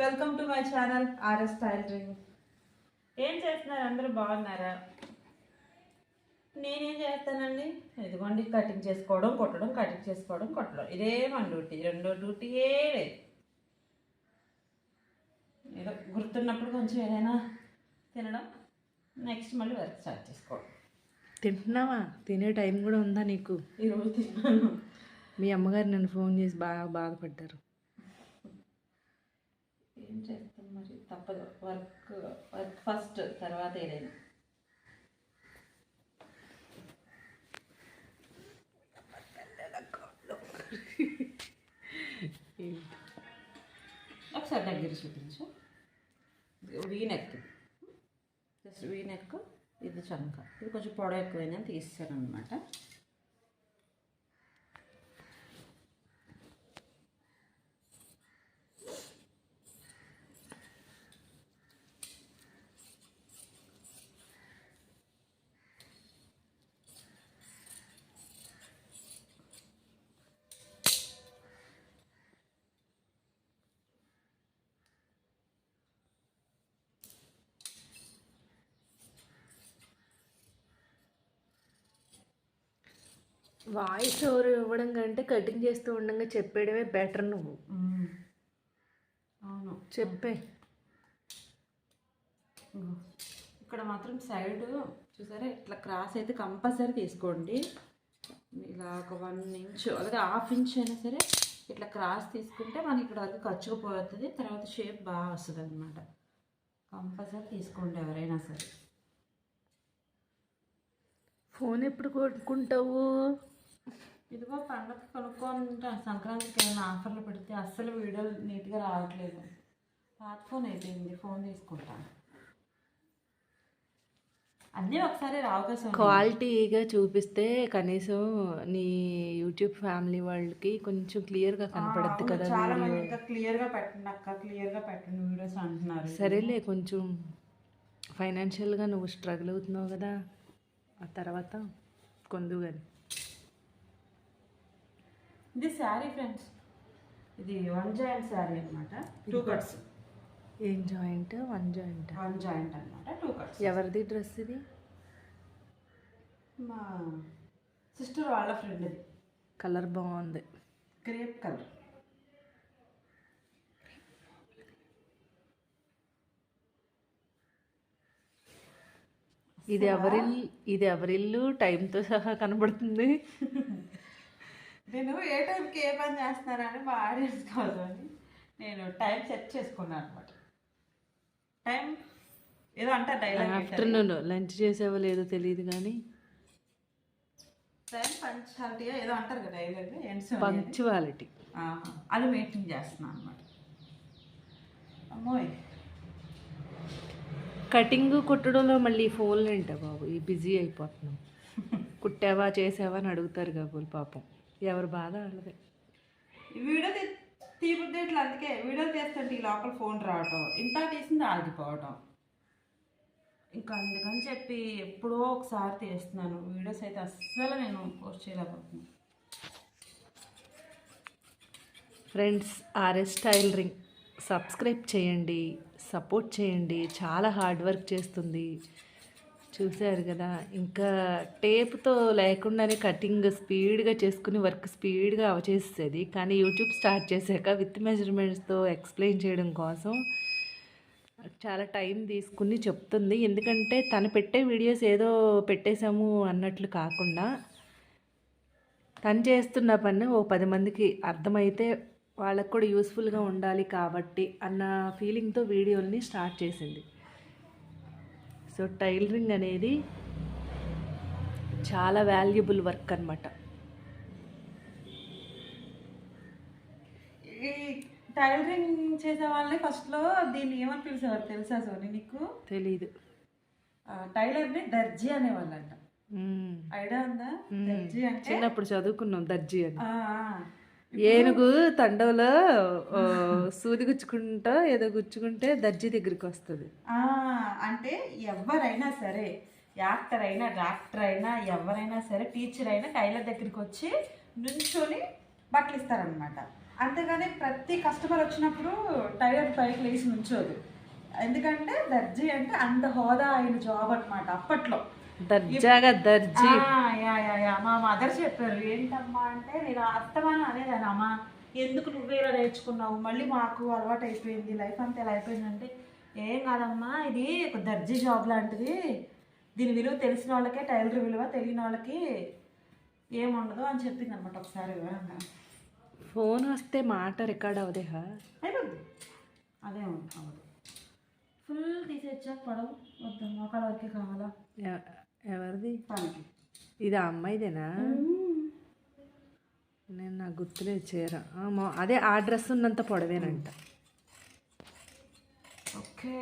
Welcome to my channel RS tailoring. ఏం చేస్తున్నారు? అందరూ బాగున్నారా? నేనేం చేస్తానండి, ఇదిగోండి కటింగ్ చేసుకోవడం కొట్టడం, కటింగ్ చేసుకోవడం కొట్టడం, ఇదే మన డ్యూటీ. రెండో డ్యూటీయే లేదు. ఏదో గుర్తున్నప్పుడు కొంచెం ఏదైనా తినడం, నెక్స్ట్ మళ్ళీ వర్క్ స్టార్ట్ చేసుకోవడం. తింటున్నావా? తినే టైం కూడా ఉందా నీకు? ఈరోజు తిన్నాను. మీ అమ్మగారు నన్ను ఫోన్ చేసి బాగా బాధపడ్డారు. ఏం చేస్తాం మరి, తప్పదు. వర్క్ ఫస్ట్, తర్వాత ఏదైనా. ఒకసారి దగ్గర చూపించు. V-neck, just V-neck. ఇది చంక, ఇది కొంచెం పొడవు ఎక్కువైనా తీస్తాను అనమాట. వాయిస్ ఓవర్ ఇవ్వడం కంటే కటింగ్ చేస్తూ ఉండగా చెప్పేయడమే బెటర్. నువ్వు అవును, చెప్పే. ఇక్కడ మాత్రం సైడ్ చూసారా, ఇట్లా క్రాస్ అయితే కంపల్సరీ తీసుకోండి. ఇలా ఒక 1 ఇంచ్ అలాగే 1/2 ఇంచ్ అయినా సరే ఇట్లా క్రాస్ తీసుకుంటే మనకి ఇక్కడ వరకు ఖర్చుకుపోతుంది. తర్వాత షేప్ బాగా వస్తుంది అనమాట. కంపల్సరీ తీసుకోండి ఎవరైనా సరే. ఫోన్ ఎప్పుడు కొనుక్కుంటావు? ఇదిగో పండగకి కొనుక్కుంటా. సంక్రాంతికి ఏమైనా ఆఫర్లు పెడితే అస్సలు వీడియోలు నీట్గా రావట్లేదు. పాత ఫోన్ అయిపోయింది, ఫోన్ తీసుకుంటాను. అన్నీ ఒకసారి రావు కదా. క్వాలిటీగా చూపిస్తే కనీసం నీ యూట్యూబ్ ఫ్యామిలీ వాళ్ళకి కొంచెం క్లియర్గా కనపడద్దు కదా. చాలా మంది ఇంకా క్లియర్గా పెట్టండి అక్క, క్లియర్గా పెట్టండి వీడియోస్ అంటున్నారు. సరేలే, కొంచెం ఫైనాన్షియల్గా నువ్వు స్ట్రగుల్ అవుతున్నావు కదా, ఆ తర్వాత కొందు కానీ. ఇది శారీ ఫ్రెండ్స్, ఇది 1 జాయింట్ శారీ అనమాట. 2 కట్స్. ఏం జాయింట్? 1 జాయింట్. 1 జాయింట్ అనమాట, 2 కట్స్. ఎవరిది డ్రెస్ ఇది? మా సిస్టర్ వాళ్ళ ఫ్రెండ్. ఇది కలర్ బాగుంది, క్రేప్ కలర్. ఇది ఎవరిల్లు టైంతో సహా కనబడుతుంది. నేను ఏ టైంకి ఏ పని చేస్తున్నానని మా ఆడియన్స్ కాదని నేను టైం సెట్ చేసుకున్నాను అనమాట. టైం ఏదో అంటారు డైలాగ్. ఆఫ్టర్నూన్ లంచ్ చేసేవో లేదో తెలియదు కానీ టైం పంక్చువాలిటీగా ఏదో అంటారు కదా డైలాగ్. పంక్చువాలిటీ అది మెయింటైన్ చేస్తున్నాను అనమాట. అమ్మోయ్, కటింగ్ కుట్టడంలో మళ్ళీ ఫోన్లు ఏంటా బాబు, ఈ బిజీ అయిపోతున్నాం. కుట్టావా చేసావా అని అడుగుతారు కాబోలు, పాపం ఎవరు బాధ వాళ్ళదే. వీడియో తీబుద్ది ఇట్లా, అందుకే వీడియో తీస్తుంటే ఈ లోపల ఫోన్ రావటం, ఇంత తీసింది ఆగిపోవటం. ఇంకా అందుకని చెప్పి ఎప్పుడో ఒకసారి తీస్తున్నాను వీడియోస్. అయితే అస్సలు నేను పోస్ట్ చేయలేకపోతున్నాను. ఫ్రెండ్స్, ఆర్ఎస్ టైలరింగ్ సబ్స్క్రైబ్ చేయండి, సపోర్ట్ చేయండి. చాలా హార్డ్ వర్క్ చేస్తుంది, చూశారు కదా. ఇంకా టేప్తో లేకుండానే కటింగ్ స్పీడ్గా చేసుకుని వర్క్ స్పీడ్గా అవచేసేది. కానీ యూట్యూబ్ స్టార్ట్ చేశాక విత్ మెజర్మెంట్స్తో ఎక్స్ప్లెయిన్ చేయడం కోసం చాలా టైం తీసుకుని చెప్తుంది. ఎందుకంటే తను పెట్టే వీడియోస్ ఏదో పెట్టేశాము అన్నట్లు కాకుండా తను చేస్తున్న పని ఓ 10 మందికి అర్థమైతే వాళ్ళకు కూడా యూస్ఫుల్గా ఉండాలి కాబట్టి అన్న ఫీలింగ్తో వీడియోల్ని స్టార్ట్ చేసింది. సో టైలరింగ్ అనేది చాలా వాల్యుబుల్ వర్క్ అనమాట. ఈ టైలరింగ్ చేసే వాళ్ళని ఫస్ట్లో దీన్ని ఏమని పిలిచేవారు తెలుసా సోని నీకు? తెలీదు. టైలర్ని దర్జీ అనేవాళ్ళంట. ఐడియా ఉందా? దర్జీ అంటే చిన్నప్పుడు చదువుకున్నాం దర్జీ అని. ఏనుగు తండవలో సూది గుచ్చుకుంటా ఏదో గుచ్చుకుంటే దర్జీ దగ్గరికి వస్తుంది. అంటే ఎవరైనా సరే, యాక్టర్ అయినా డాక్టర్ అయినా ఎవరైనా సరే, టీచర్ అయినా టైలర్ దగ్గరికి వచ్చి నుంచొని బట్టలు ఇస్తారనమాట. అంతేగాని ప్రతి కస్టమర్ వచ్చినప్పుడు టైలర్ పైకి లేచి నుంచోదు. ఎందుకంటే దర్జీ అంటే అంత హోదా అయిన జాబ్ అనమాట అప్పట్లో. దర్జాగా దర్జీ. యా యా యా మా మదర్ చెప్పారు. ఏంటమ్మా అంటే నేను అత్తమని అనేదాన్ని, అమ్మా ఎందుకు నువ్వే ఇలా నేర్చుకున్నావు, మళ్ళీ మాకు అలవాటు అయిపోయింది, లైఫ్ అంతా ఎలా అయిపోయిందంటే, ఏం కాదమ్మా ఇది ఒక దర్జీ జాబ్ లాంటిది, దీని విలువ తెలిసిన వాళ్ళకే టైలర్ విలువ, తెలియని వాళ్ళకి ఏముండదు అని చెప్పింది అనమాట ఒకసారి వివరంగా. ఫోన్ వస్తే మాట రికార్డ్ అవదేహా? అయిపోద్ది, అదే అవ్వదు. ఫుల్ తీసేచ్చాక పొడవు వద్దు, మోకాల వరకే కావాలా. ఎవరిది పనికి ఇది? ఆ అమ్మాయిదేనా? నేను నాకు గుర్తులేదు చీర. అదే ఆ డ్రెస్ ఉన్నంత పొడవేనంట. ఓకే,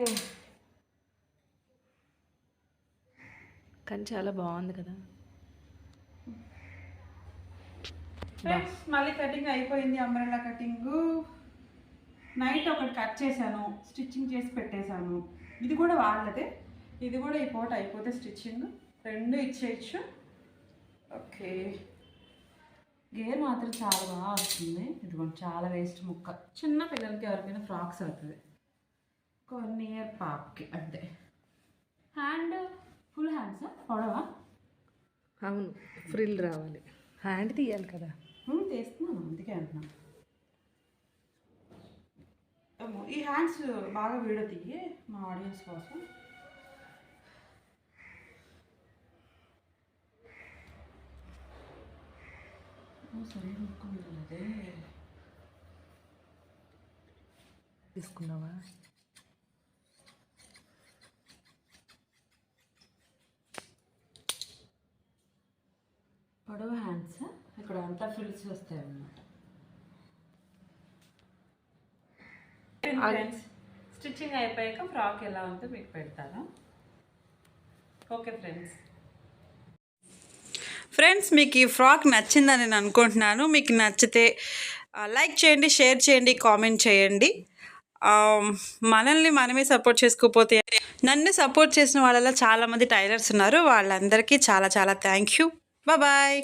కానీ చాలా బాగుంది కదా. ఫ్రెండ్స్ మళ్ళీ కటింగ్ అయిపోయింది, అంబ్రెల్లా కటింగ్. నైట్ ఒకటి కట్ చేశాను, స్టిచ్చింగ్ చేసి పెట్టేశాను. ఇది కూడా వాళ్ళదే, ఇది కూడా ఈ పూట అయిపోతే స్టిచ్చింగ్ రెండు ఇచ్చేయచ్చు. ఓకే, గేర్ మాత్రం చాలా బాగా వస్తుంది. ఇదిగోండి చాలా వేస్ట్ ముక్క, చిన్న పిల్లలకి ఎవరికైనా ఫ్రాక్స్ అవుతుంది, 1 ఇయర్ పాపకి అంతే. హ్యాండ్ ఫుల్ హ్యాండ్సా పొడవా? అవును, ఫ్రిల్ రావాలి, హ్యాండ్ తీయాలి కదా. తీస్తున్నాను అందుకే అంటున్నాను. ఈ హ్యాండ్స్ బాగా వీడియో తీయి మా ఆడియన్స్ కోసం. సరే అదే తీసుకున్నావా? పొడవ హ్యాండ్స్ ఇక్కడ అంతా ఫిల్స్ వస్తాయి అన్నమాట. ఫ్రెండ్స్ స్టిచ్చింగ్ అయిపోయాక ఫ్రాక్ ఎలా ఉందో మీకు పెడతాను. ఓకే ఫ్రెండ్స్ మీకు ఈ ఫ్రాక్ నచ్చిందని నేను అనుకుంటున్నాను. మీకు నచ్చితే లైక్ చేయండి, షేర్ చేయండి, కామెంట్ చేయండి. మనల్ని మనమే సపోర్ట్ చేసుకోకపోతే, నన్ను సపోర్ట్ చేసిన వాళ్ళలో చాలామంది టైలర్స్ ఉన్నారు. వాళ్ళందరికీ చాలా చాలా థ్యాంక్ యూ. బాయ్.